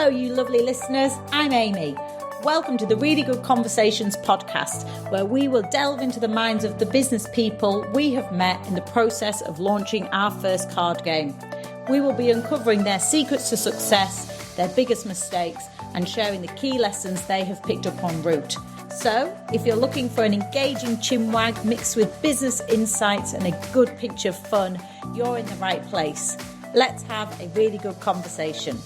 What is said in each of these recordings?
you lovely listeners. I'm Amy. Welcome to the Really Good Conversations podcast, where we will delve into the minds of the business people we have met in the process of launching our first card game. We will be uncovering their secrets to success, their biggest mistakes, and sharing the key lessons they have picked up en route. So, if you're looking for an engaging chinwag mixed with business insights and a good pinch of fun, you're in the right place. Let's have a really good conversation.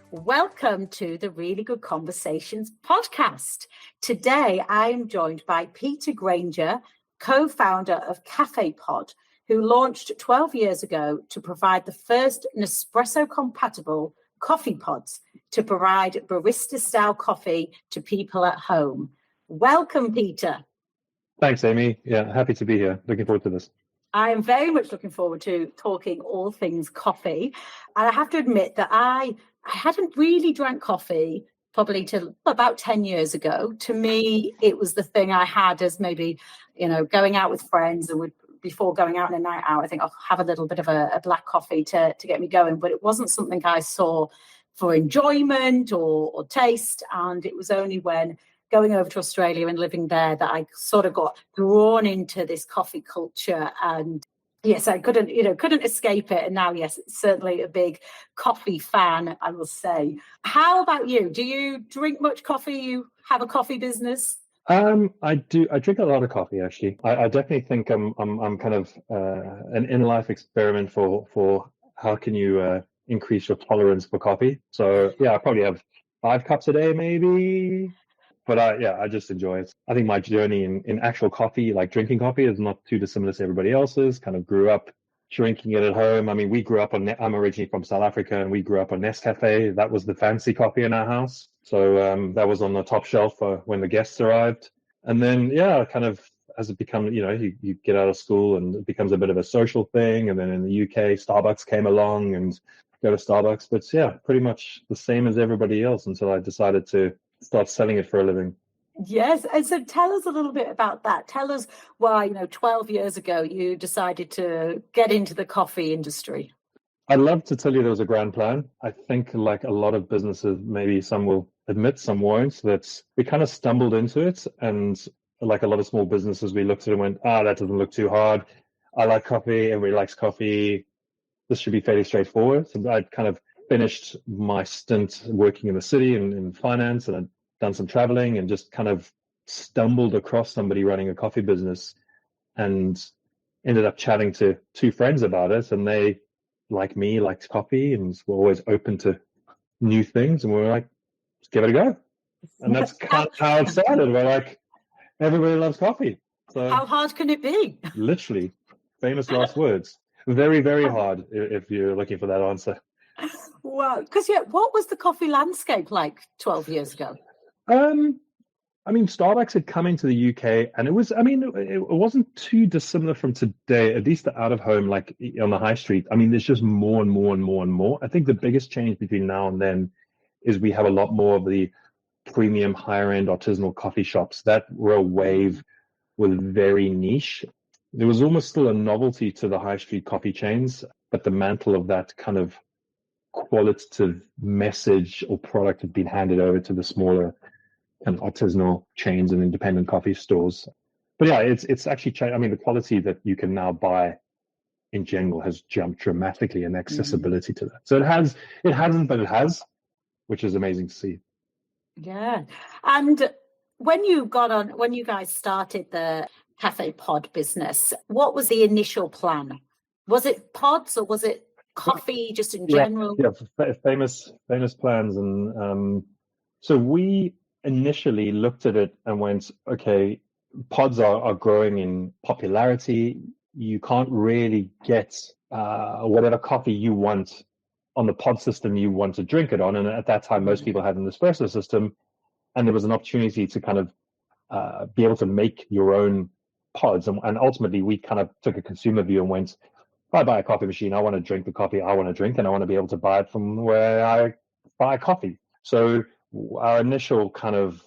Welcome to the Really Good Conversations podcast. Today, I am joined by Peter Grainger, co-founder of CafePod, who launched 12 years ago to provide the first Nespresso-compatible coffee pods to provide barista-style coffee to people at home. Welcome, Peter. Thanks, Amy. Yeah, happy to be here. Looking forward to this. I am very much looking forward to talking all things coffee. And I have to admit that I hadn't really drank coffee probably till about 10 years ago. To me, it was the thing I had as maybe, going out with friends and before going out on a night out, I think I'll have a little bit of a black coffee to get me going. But it wasn't something I saw for enjoyment or taste. And it was only when going over to Australia and living there that I sort of got drawn into this coffee culture. And yes, I couldn't escape it. And now, yes, it's certainly a big coffee fan, I will say. How about you? Do you drink much coffee? You have a coffee business? I do. I drink a lot of coffee, actually. I definitely think I'm kind of an in-life experiment for how can you increase your tolerance for coffee. So yeah, I probably have 5 cups a day, maybe. But I just enjoy it. I think my journey in actual coffee, like drinking coffee, is not too dissimilar to everybody else's. Kind of grew up drinking it at home. I mean, we grew up on, I'm originally from South Africa, and we grew up on Nescafe. That was the fancy coffee in our house. So that was on the top shelf when the guests arrived. And then, kind of as it become, you get out of school and it becomes a bit of a social thing. And then in the UK, Starbucks came along and go to Starbucks. But yeah, pretty much the same as everybody else until I decided to start selling it for a living. Yes. And so tell us a little bit about that. Tell us why, 12 years ago, you decided to get into the coffee industry. I'd love to tell you there was a grand plan. I think like a lot of businesses, maybe some will admit, some won't, that we kind of stumbled into it. And like a lot of small businesses, we looked at it and went, that doesn't look too hard. I like coffee. Everybody likes coffee. This should be fairly straightforward. So I'd kind of finished my stint working in the city in finance, and I'd done some traveling and just kind of stumbled across somebody running a coffee business and ended up chatting to 2 friends about it. And they, like me, liked coffee and were always open to new things. And we were like, let's give it a go. And that's kind of how it started. We're like, everybody loves coffee. So how hard can it be? Literally, famous last words. Very, very hard if you're looking for that answer. Wow. Because, what was the coffee landscape like 12 years ago? I mean, Starbucks had come into the UK, and it wasn't too dissimilar from today, at least the out of home, like on the high street. I mean, there's just more and more and more and more. I think the biggest change between now and then is we have a lot more of the premium, higher end artisanal coffee shops. That real wave was very niche. There was almost still a novelty to the high street coffee chains, but the mantle of that kind of qualitative message or product had been handed over to the smaller and artisanal chains and independent coffee stores. But yeah, it's actually changed. I mean, the quality that you can now buy in general has jumped dramatically, and accessibility to that. So it hasn't, but it has, which is amazing to see. Yeah. And when you guys started the CafePod business, what was the initial plan? Was it pods or was it coffee just in general? Yeah, famous plans. And so we initially looked at it and went, okay, pods are growing in popularity. You can't really get whatever coffee you want on the pod system you want to drink it on. And at that time, most people had an Nespresso system, and there was an opportunity to kind of be able to make your own pods. And ultimately, we kind of took a consumer view and went, if I buy a coffee machine, I want to drink the coffee I want to drink, and I want to be able to buy it from where I buy coffee. So our initial kind of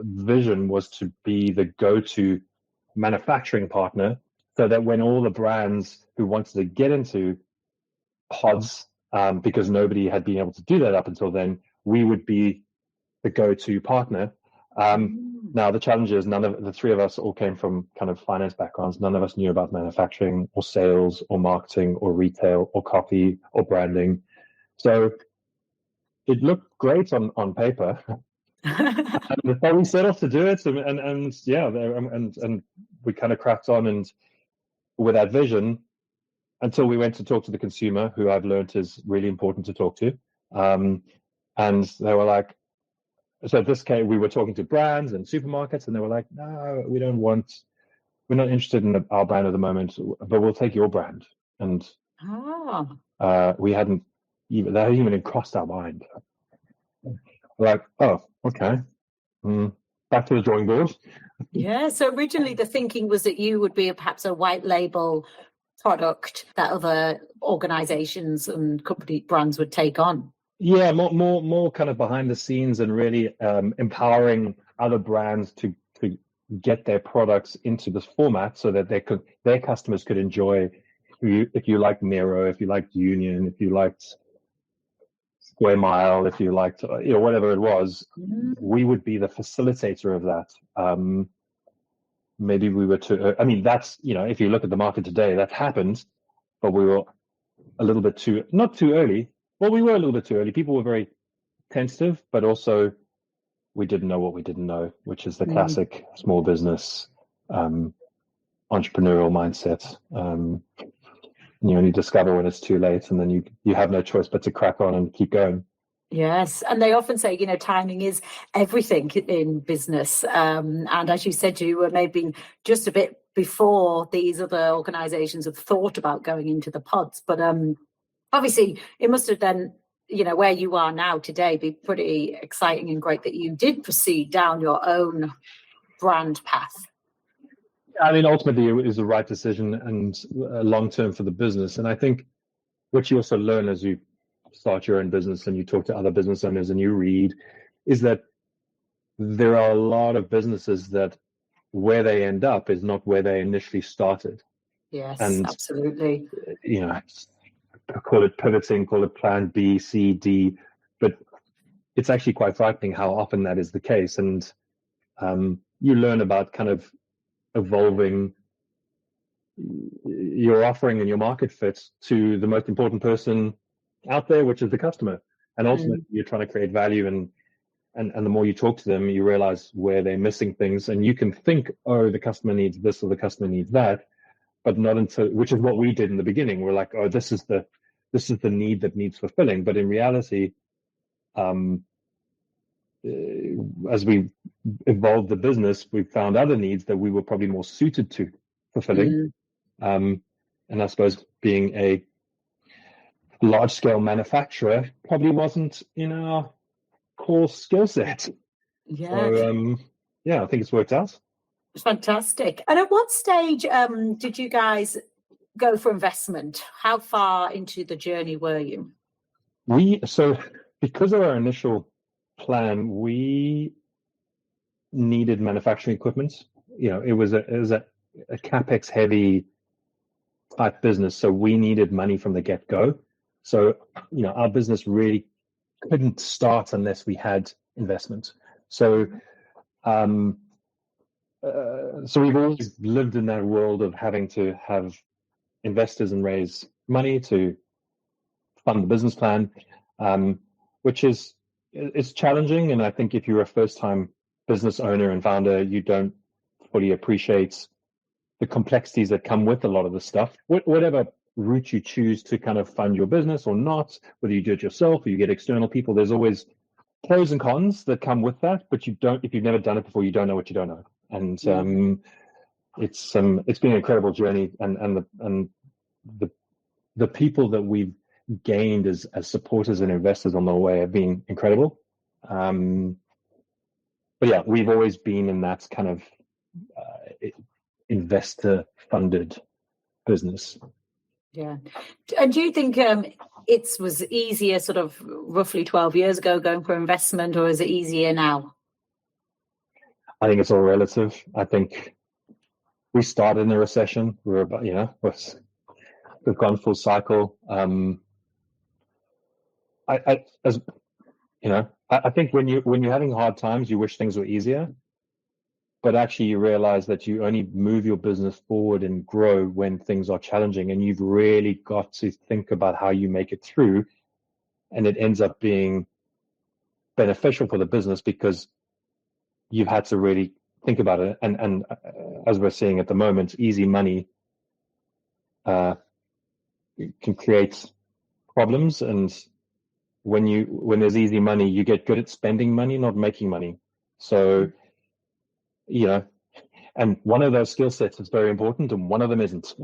vision was to be the go-to manufacturing partner, so that when all the brands who wanted to get into pods because nobody had been able to do that up until then. We would be the go-to partner. Now the challenge is none of the three of us all came from kind of finance backgrounds. None of us knew about manufacturing or sales or marketing or retail or copy or branding. So it looked great on paper. But we set off to do it, and we kind of cracked on and with that vision until we went to talk to the consumer, who I've learned is really important to talk to. And they were like, so in this case, we were talking to brands and supermarkets, and they were like, no, we're not interested in our brand at the moment, but we'll take your brand. And we hadn't even, that hadn't even crossed our mind. Like, oh, okay. Back to the drawing board. Yeah. So originally the thinking was that you would be perhaps a white label product that other organizations and company brands would take on. Yeah, more kind of behind the scenes and really empowering other brands to get their products into this format so that their customers could enjoy. If you liked Miro, if you liked Union, if you liked Square Mile, if you liked whatever it was, we would be the facilitator of that. Maybe we were too. I mean, that's if you look at the market today, that happened, but we were a little bit not too early. Well, we were a little bit too early. People were very tentative, but also we didn't know what we didn't know, which is the classic small business entrepreneurial mindset. You only discover when it's too late, and then you have no choice but to crack on and keep going. Yes, and they often say, timing is everything in business. And as you said, you were maybe just a bit before these other organisations have thought about going into the pods, but obviously, it must have then, where you are now today, be pretty exciting and great that you did proceed down your own brand path. I mean, ultimately, it was the right decision and long-term for the business. And I think what you also learn as you start your own business and you talk to other business owners and you read is that there are a lot of businesses that where they end up is not where they initially started. Yes, and, absolutely. Call it pivoting, call it plan B, C, D, but it's actually quite frightening how often that is the case. And you learn about kind of evolving your offering and your market fit to the most important person out there, which is the customer. And ultimately, you're trying to create value, and the more you talk to them, you realize where they're missing things. And you can think, oh, the customer needs this or the customer needs that, but not until, which is what we did in the beginning. We're like, oh, this is the need that needs fulfilling. But in reality, as we evolved the business, we found other needs that we were probably more suited to fulfilling. And I suppose being a large-scale manufacturer probably wasn't in our core skill set. Yeah. So, I think it's worked out. Fantastic. And at what stage did you guys go for investment? How far into the journey were you? So because of our initial plan, we needed manufacturing equipment. It was a capex heavy type business, so we needed money from the get-go. So our business really couldn't start unless we had investment. So so we've always lived in that world of having to have investors and raise money to fund the business plan, which is challenging. And I think if you're a first-time business owner and founder, you don't fully appreciate the complexities that come with a lot of this stuff. Whatever route you choose to kind of fund your business or not, whether you do it yourself or you get external people, there's always pros and cons that come with that. But if you've never done it before, you don't know what you don't know. And it's been an incredible journey, and the people that we've gained as supporters and investors on the way have been incredible. But yeah, we've always been in that kind of investor funded business. Yeah. And do you think it was easier sort of roughly 12 years ago going for investment, or is it easier now? I think it's all relative. I think we started in a recession. We're about, we've gone full cycle. as you know, I think when you're having hard times, you wish things were easier, but actually you realize that you only move your business forward and grow when things are challenging, and you've really got to think about how you make it through, and it ends up being beneficial for the business because you've had to really think about it. And as we're seeing at the moment, easy money can create problems, and when there's easy money, you get good at spending money, not making money. So, you know, and one of those skill sets is very important, and one of them isn't.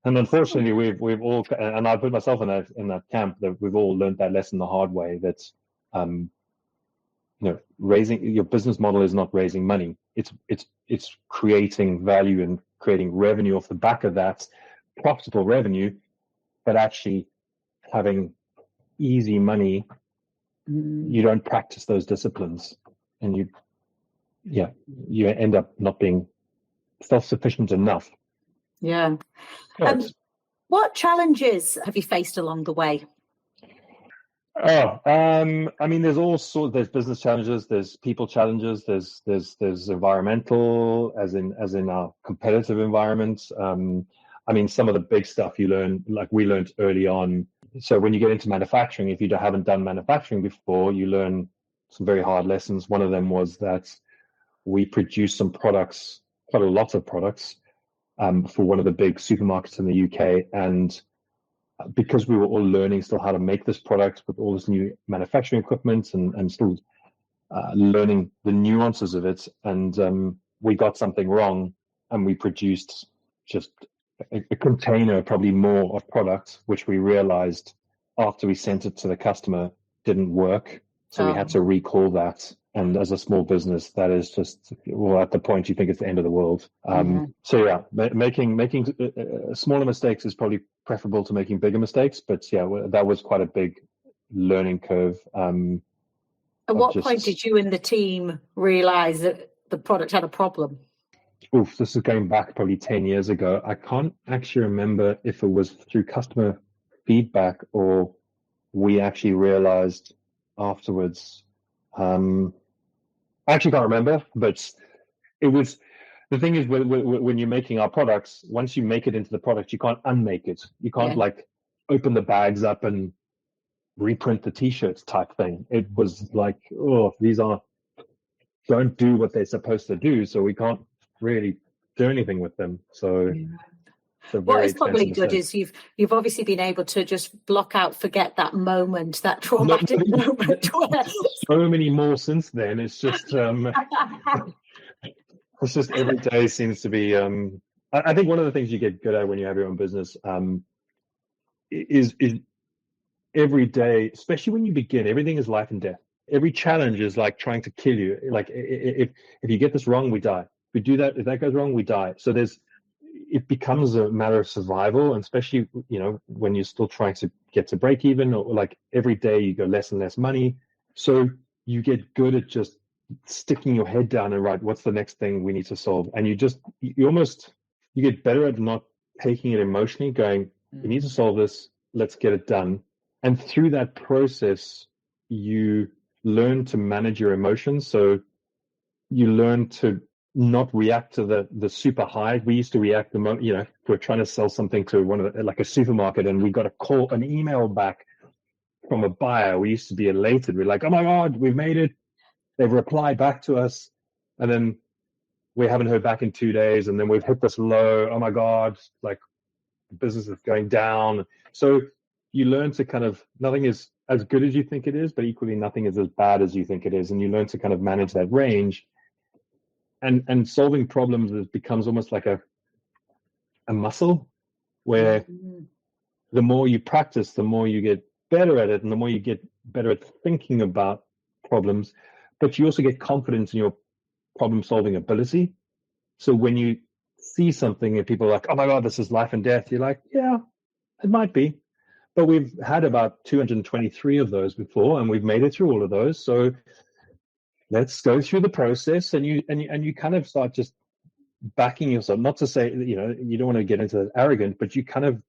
And unfortunately, we've all, and I put myself in that camp, that we've all learned that lesson the hard way. That raising your business model is not raising money. It's creating value and creating revenue off the back of that, profitable revenue, but actually having easy money. You don't practice those disciplines, and you end up not being self-sufficient enough. Yeah. What challenges have you faced along the way? I mean, there's all sorts. There's business challenges. There's people challenges. There's environmental, as in our competitive environment. I mean, some of the big stuff you learn, like we learned early on. So when you get into manufacturing, if you haven't done manufacturing before, you learn some very hard lessons. One of them was that we produced some products, quite a lot of products, for one of the big supermarkets in the UK, and because we were all learning still how to make this product with all this new manufacturing equipment and still learning the nuances of it, and we got something wrong, and we produced just a container, probably more, of product, which we realized after we sent it to the customer didn't work. So we had to recall that. And as a small business, that is just, well, at the point you think it's the end of the world. So yeah, making smaller mistakes is probably preferable to making bigger mistakes. But yeah, that was quite a big learning curve. At what point did you and the team realize that the product had a problem? This is going back probably 10 years ago. I can't actually remember if it was through customer feedback or we actually realized afterwards. I actually can't remember, but it was, the thing is, when you're making our products, once you make it into the product, you can't unmake it. You can't like open the bags up and reprint the t-shirts type thing. It was like, these don't do what they're supposed to do, so we can't really do anything with them. So what is probably good is you've obviously been able to just block out, forget that moment, that traumatic moment. So many more since then. It's just it's just every day seems to be I think one of the things you get good at when you have your own business is every day, especially when you begin, everything is life and death. Every challenge is like trying to kill you. Like if you get this wrong, we die. If we do that, if that goes wrong, we die. So it becomes a matter of survival, and especially, when you're still trying to get to break even, or like every day you go less and less money. So you get good at just sticking your head down and right, what's the next thing we need to solve? And you get better at not taking it emotionally, going, we need to solve this, let's get it done. And through that process, you learn to manage your emotions. So you learn to not react to the super high. We used to react if we're trying to sell something to like a supermarket, and we got an email back from a buyer. We used to be elated. We're like, oh my God, we've made it. They've replied back to us. And then we haven't heard back in 2 days. And then we've hit this low. Oh my God, like business is going down. So you learn to kind of, nothing is as good as you think it is, but equally nothing is as bad as you think it is. And you learn to kind of manage that range. And solving problems becomes almost like a muscle, where the more you practice, the more you get better at it, and the more you get better at thinking about problems, but you also get confidence in your problem-solving ability. So when you see something and people are like, oh my God, this is life and death, you're like, yeah, it might be. But we've had about 223 of those before, and we've made it through all of those. So let's go through the process, and you kind of start just backing yourself. Not to say, you don't want to get into that arrogant, but you kind of,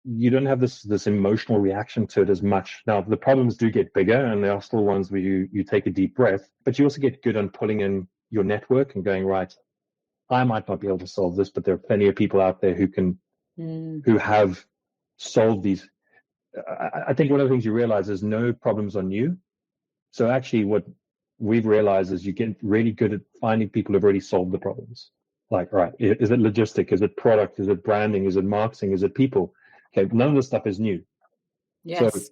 you don't have this emotional reaction to it as much. Now, the problems do get bigger, and there are still ones where you take a deep breath, but you also get good on pulling in your network and going, right, I might not be able to solve this, but there are plenty of people out there who have solved these. I think one of the things you realize is no problems are new. So actually what we've realized is you get really good at finding people who've already solved the problems. Like, right, is it logistic? Is it product? Is it branding? Is it marketing? Is it people? Okay, none of this stuff is new. Yes.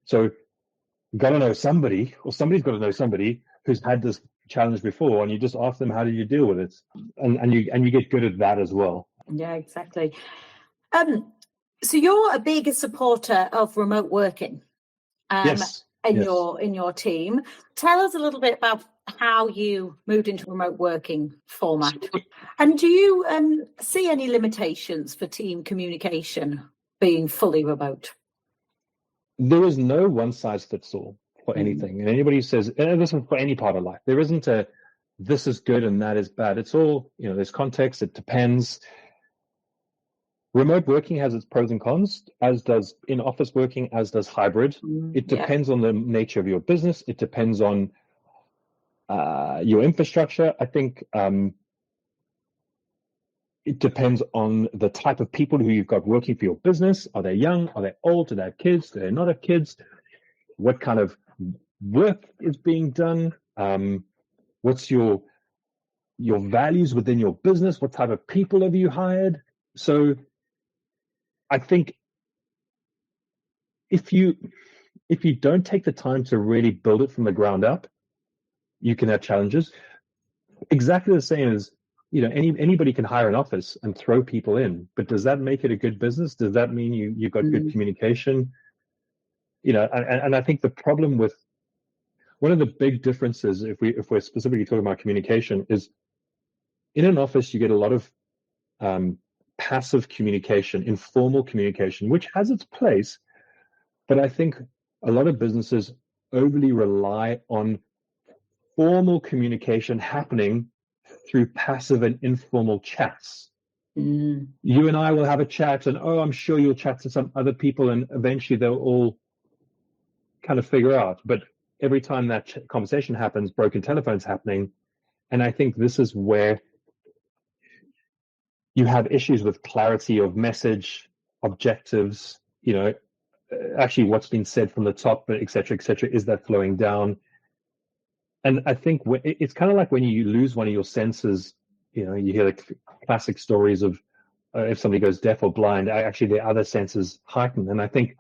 So you got to know somebody, or somebody's got to know somebody who's had this challenge before, and you just ask them, how did you deal with it? And you get good at that as well. Yeah, exactly. So you're a big supporter of remote working. Yes. In your team. Tell us a little bit about how you moved into remote working format. And do you see any limitations for team communication being fully remote? There is no one size fits all for anything. And anybody who says, this is for any part of life, there isn't a, this is good and that is bad. It's all, there's context, it depends. Remote working has its pros and cons, as does in-office working, as does hybrid. It depends on the nature of your business. It depends on your infrastructure. I think it depends on the type of people who you've got working for your business. Are they young? Are they old? Do they have kids? Do they not have kids? What kind of work is being done? What's your values within your business? What type of people have you hired? So I think if you don't take the time to really build it from the ground up, you can have challenges. Exactly the same as, anybody can hire an office and throw people in, but does that make it a good business? Does that mean you've got good communication? And I think the problem with one of the big differences, if we're specifically talking about communication, is in an office you get a lot of passive communication, informal communication, which has its place. But I think a lot of businesses overly rely on formal communication happening through passive and informal chats. You and I will have a chat, and I'm sure you'll chat to some other people, and eventually they'll all kind of figure out. But every time that conversation happens, broken telephone's happening. And I think this is where you have issues with clarity of message, objectives, actually what's been said from the top, et cetera, is that flowing down? And I think it's kind of like when you lose one of your senses, you hear the classic stories of if somebody goes deaf or blind, actually their other senses heighten. And I think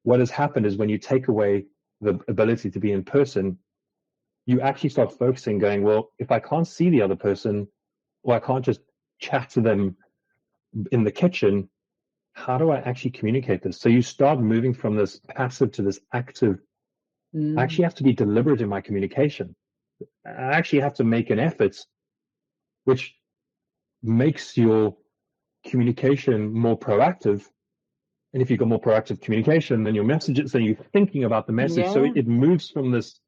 what has happened is when you take away the ability to be in person, you actually start focusing, going, well, if I can't see the other person, or I can't just chat to them in the kitchen, how do I actually communicate this? So you start moving from this passive to this active. I actually have to be deliberate in my communication. I actually have to make an effort, which makes your communication more proactive. And if you've got more proactive communication, then your messages, so you're thinking about the message. So it moves from this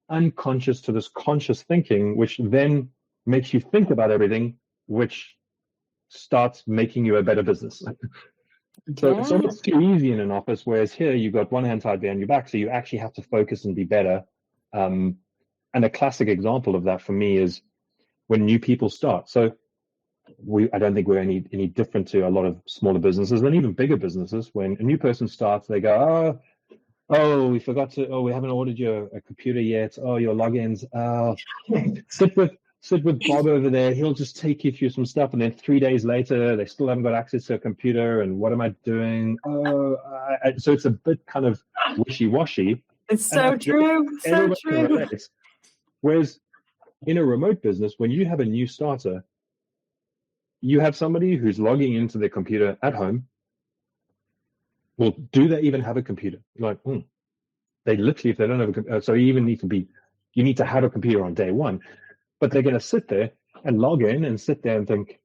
unconscious to this conscious thinking, which then makes you think about everything, which starts making you a better business. So it's almost too easy in an office, whereas here you've got one hand tied behind your back, so you actually have to focus and be better. And a classic example of that for me is when new people start. So I don't think we're any different to a lot of smaller businesses and even bigger businesses. When a new person starts, they go, we forgot to, we haven't ordered you a computer yet. Your logins. Sit with Bob over there. He'll just take you through some stuff. And then 3 days later, they still haven't got access to a computer. And what am I doing? So it's a bit kind of wishy-washy. It's so true. So true. Whereas in a remote business, when you have a new starter, you have somebody who's logging into their computer at home. Well, do they even have a computer? You're like, they literally, if they don't have a computer, so you need to have a computer on day one. But they're going to sit there and log in and sit there and think,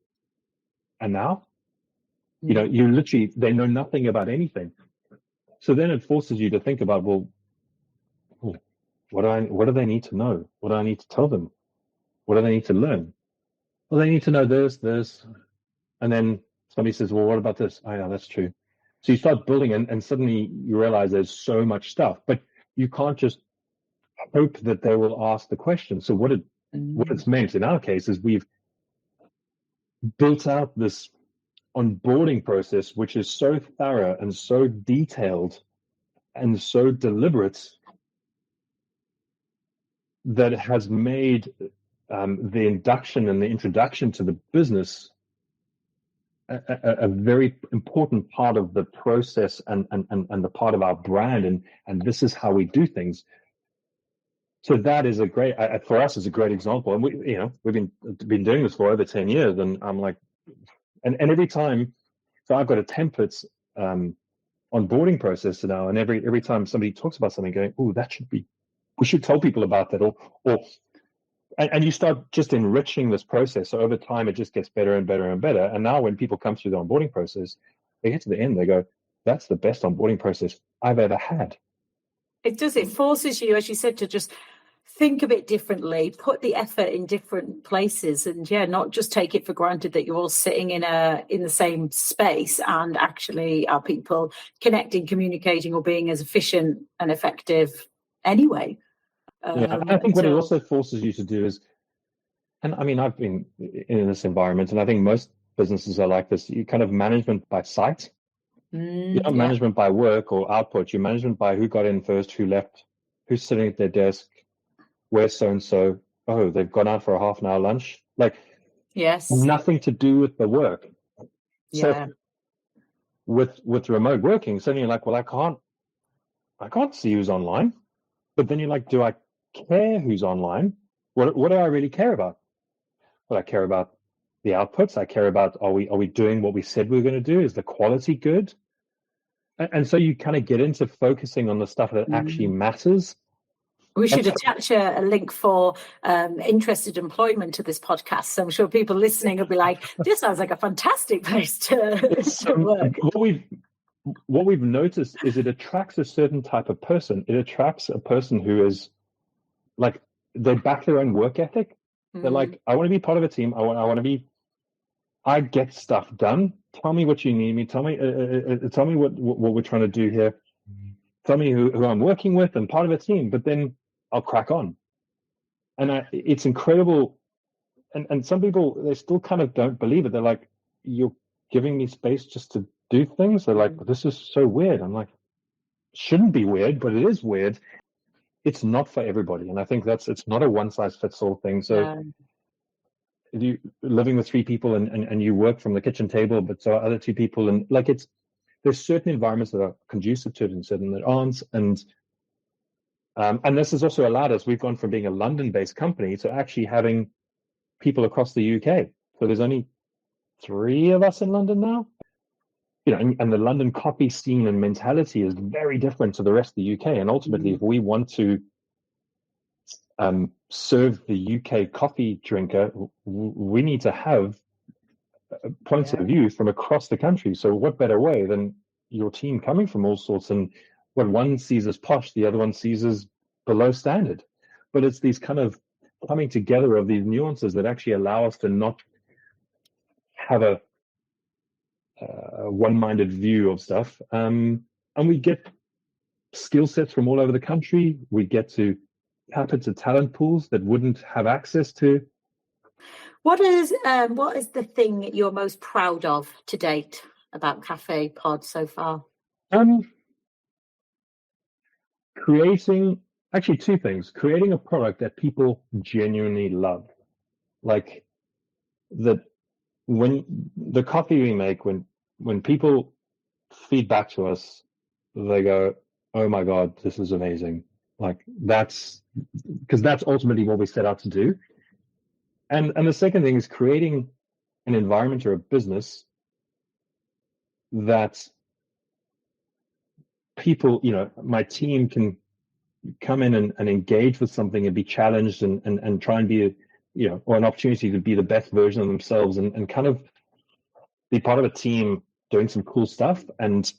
and now? You literally, they know nothing about anything. So then it forces you to think about, well, what do they need to know? What do I need to tell them? What do they need to learn? Well, they need to know this, and then somebody says, well, what about this? Oh, yeah, that's true. So you start building, and suddenly you realize there's so much stuff, but you can't just hope that they will ask the question. So what it's meant in our case is we've built out this onboarding process, which is so thorough and so detailed and so deliberate that it has made the induction and the introduction to the business a very important part of the process and the part of our brand, and this is how we do things. So that is a great, for us, is a great example. And we've been doing this for over 10 years, and I'm like, and every time, so I've got a templates onboarding process now, and every time somebody talks about something, going, oh, we should tell people about that, and you start just enriching this process. So over time, it just gets better and better and better. And now when people come through the onboarding process, they get to the end, they go, that's the best onboarding process I've ever had. It does. It forces you, as you said, to just think a bit differently, put the effort in different places, and not just take it for granted that you're all sitting in the same space and actually are people connecting, communicating, or being as efficient and effective anyway. I think what it also forces you to do is, and I mean, I've been in this environment, and I think most businesses are like this. You kind of management by site. You're not management by work or output. You're management by who got in first, who left, who's sitting at their desk, where's so-and-so. Oh, they've gone out for a half an hour lunch. Like, yes, nothing to do with the work. Yeah. So with remote working, suddenly you're like, well, I can't see who's online. But then you're like, do I care who's online? What do I really care about? Well, I care about the outputs. I care about, are we doing what we said we were going to do? Is the quality good? And so you kind of get into focusing on the stuff that actually matters. We should attach a link for interested employment to this podcast. So I'm sure people listening will be like, this sounds like a fantastic place to work. What we've noticed is it attracts a certain type of person. It attracts a person who is like, they back their own work ethic. They're like, I want to be part of a team. I get stuff done. Tell me what you need me. Tell me what we're trying to do here. Tell me who I'm working with and part of a team, but then I'll crack on. And it's incredible. And some people, they still kind of don't believe it. They're like, you're giving me space just to do things. They're like, this is so weird. I'm like, shouldn't be weird, but it is weird. It's not for everybody. And I think it's not a one size fits all thing. So if you living with 3 people and you work from the kitchen table, but so are other 2 people, and like there's certain environments that are conducive to it and certain that aren't. And this has also allowed us, we've gone from being a London-based company to actually having people across the UK. So there's only 3 of us in London now. And the London coffee scene and mentality is very different to the rest of the UK. And ultimately, if we want to serve the UK coffee drinker, we need to have points of view from across the country. So what better way than your team coming from all sorts, and what one sees as posh, the other one sees as below standard. But it's these kind of coming together of these nuances that actually allow us to not have a one-minded view of stuff. And we get skill sets from all over the country. We get to tap into talent pools that wouldn't have access to. What is the thing you're most proud of to date about CafePod so far? Creating, actually 2 things. Creating a product that people genuinely love. Like that when the coffee we make, when people feed back to us, they go, oh my God, this is amazing. Like that's ultimately what we set out to do. And the second thing is creating an environment or a business that people, my team can come in and engage with something and be challenged and try and be, or an opportunity to be the best version of themselves and kind of be part of a team doing some cool stuff. And,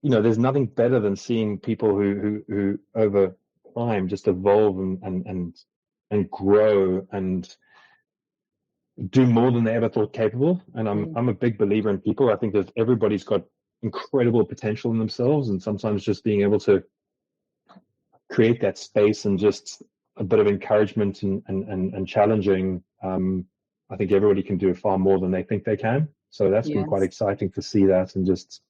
there's nothing better than seeing people who over time just evolve and grow and, do more than they ever thought capable. And I'm a big believer in people. I think that everybody's got incredible potential in themselves, and sometimes just being able to create that space and just a bit of encouragement and challenging. I think everybody can do far more than they think they can. So that's been quite exciting to see that and just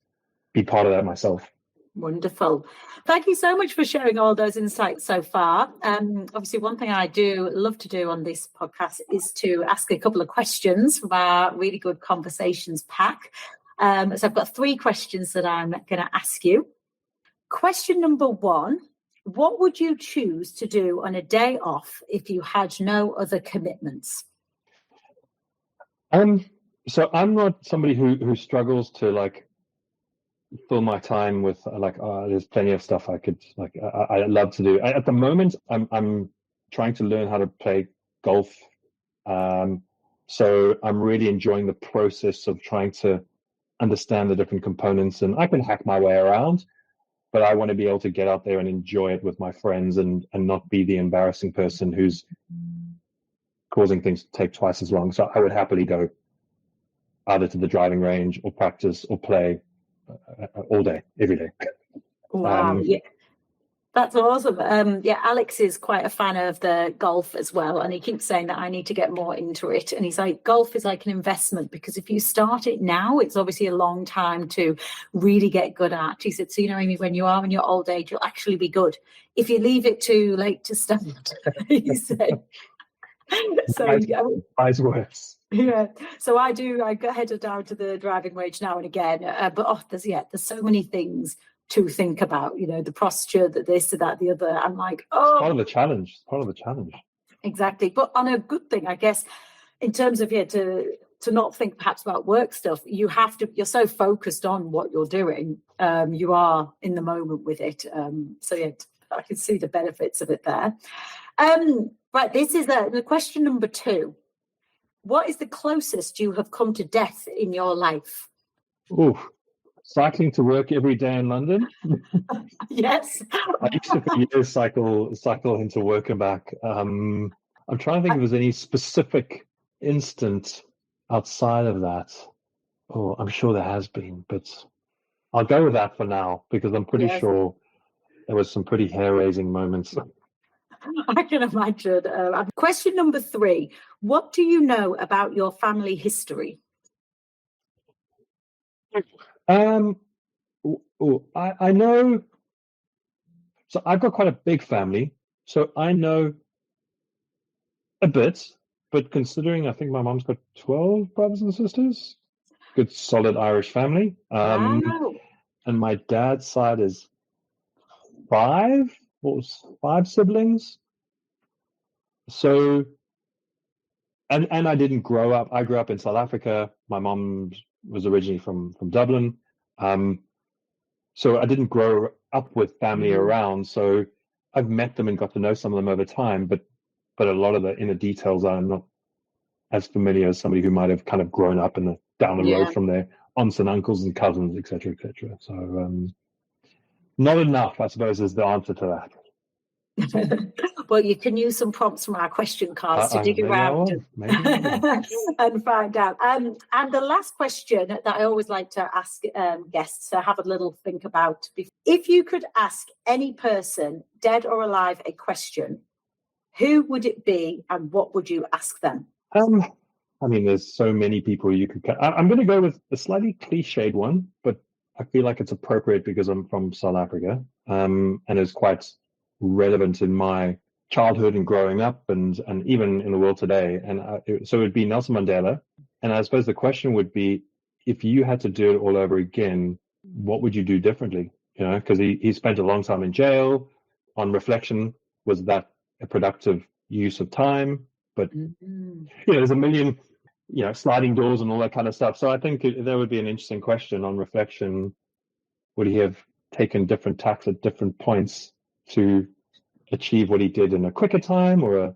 be part of that myself. Wonderful. Thank you so much for sharing all those insights so far. Obviously, one thing I do love to do on this podcast is to ask a couple of questions from our really good conversations pack. So I've got 3 questions that I'm going to ask you. Question number 1, what would you choose to do on a day off if you had no other commitments? So I'm not somebody who struggles to like fill my time with there's plenty of stuff I could I love to do. At the moment, I'm trying to learn how to play golf. So I'm really enjoying the process of trying to understand the different components, and I can hack my way around, but I want to be able to get out there and enjoy it with my friends and not be the embarrassing person who's causing things to take twice as long. So I would happily go either to the driving range or practice or play all day, every day. Wow, yeah, that's awesome. Alex is quite a fan of the golf as well, and he keeps saying that I need to get more into it. And he's like, golf is like an investment, because if you start it now, it's obviously a long time to really get good at. He said, so Amy, when you are in your old age, you'll actually be good. If you leave it too late to start, he said. So wise words. Yeah, so I go headed down to the driving range now and again, but there's so many things to think about, the posture, that this, that, the other. I'm like, it's part of the challenge. Exactly. But on a good thing, I guess, in terms of to not think perhaps about work stuff, you're so focused on what you're doing, you are in the moment with it. I can see the benefits of it there. Right, this is the question number 2. What is the closest you have come to death in your life? Cycling to work every day in London. Yes. I used to for years cycle into work and back. I'm trying to think if there's any specific instant outside of that. Oh, I'm sure there has been, but I'll go with that for now, because I'm pretty sure there was some pretty hair-raising moments. I can imagine. Question number 3. What do you know about your family history? I know. So I've got quite a big family, so I know a bit. But considering I think my mom's got 12 brothers and sisters, good solid Irish family. Wow. And my dad's side is 5 siblings. So, and I didn't grow up. I grew up in South Africa. My mom was originally from Dublin. So I didn't grow up with family around. So I've met them and got to know some of them over time, but a lot of the inner details I'm not as familiar as somebody who might have kind of grown up down the road from their aunts and uncles and cousins, etc., etc. So not enough, I suppose, is the answer to that. Well, you can use some prompts from our question cards to dig around and find out. And the last question that I always like to ask guests to have a little think about: if you could ask any person, dead or alive, a question, who would it be, and what would you ask them? I mean, there's so many people you could. I'm going to go with a slightly cliched one, but I feel like it's appropriate because I'm from South Africa, and it's quite relevant in my childhood and growing up, and even in the world today. And so it would be Nelson Mandela. And I suppose the question would be, if you had to do it all over again, what would you do differently? Because he spent a long time in jail. On reflection, was that a productive use of time? But there's a million sliding doors and all that kind of stuff. So I think there would be an interesting question on reflection. Would he have taken different tacks at different points to achieve what he did in a quicker time, or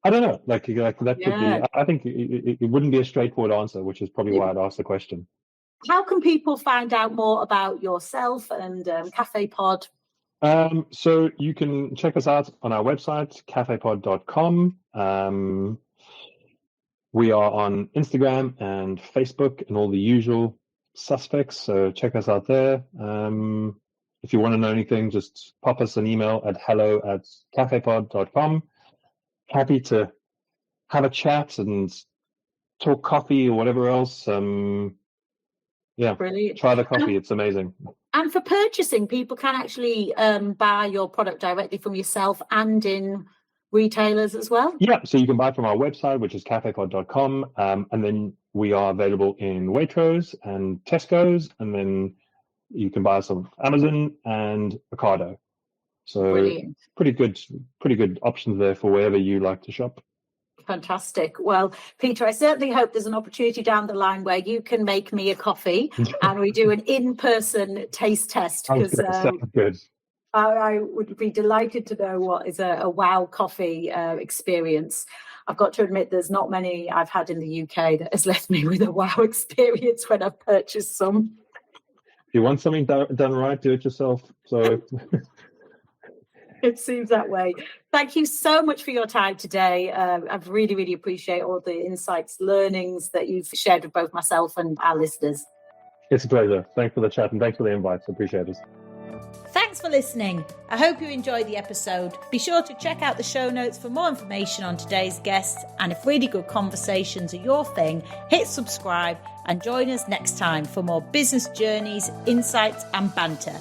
I don't know, like that could be. I think it wouldn't be a straightforward answer, which is probably why I'd ask the question. How can people find out more about yourself and CafePod? So you can check us out on our website, cafepod.com. We are on Instagram and Facebook and all the usual suspects. So check us out there. If you want to know anything, just pop us an email at hello@cafepod.com. Happy to have a chat and talk coffee or whatever else. Brilliant. Try the coffee. It's amazing. And for purchasing, people can actually buy your product directly from yourself and in retailers as well? Yeah, so you can buy from our website, which is cafepod.com. And then we are available in Waitrose and Tesco's. And then you can buy us on Amazon and Ocado. So Brilliant. pretty good options there for wherever you like to shop. Fantastic. Well, Peter, I certainly hope there's an opportunity down the line where you can make me a coffee and we do an in-person taste test, because Sounds good. I would be delighted to know what is a wow coffee experience. I've got to admit, there's not many I've had in the UK that has left me with a wow experience when I've purchased some. If you want something done right, do it yourself. So it seems that way. Thank you so much for your time today. I've really appreciate all the insights, learnings that you've shared with both myself and our listeners. It's a pleasure. Thanks for the chat and thanks for the invites. Appreciate it. Thanks for listening. I hope you enjoyed the episode. Be sure to check out the show notes for more information on today's guests. And if really good conversations are your thing, hit subscribe and join us next time for more business journeys, insights and banter.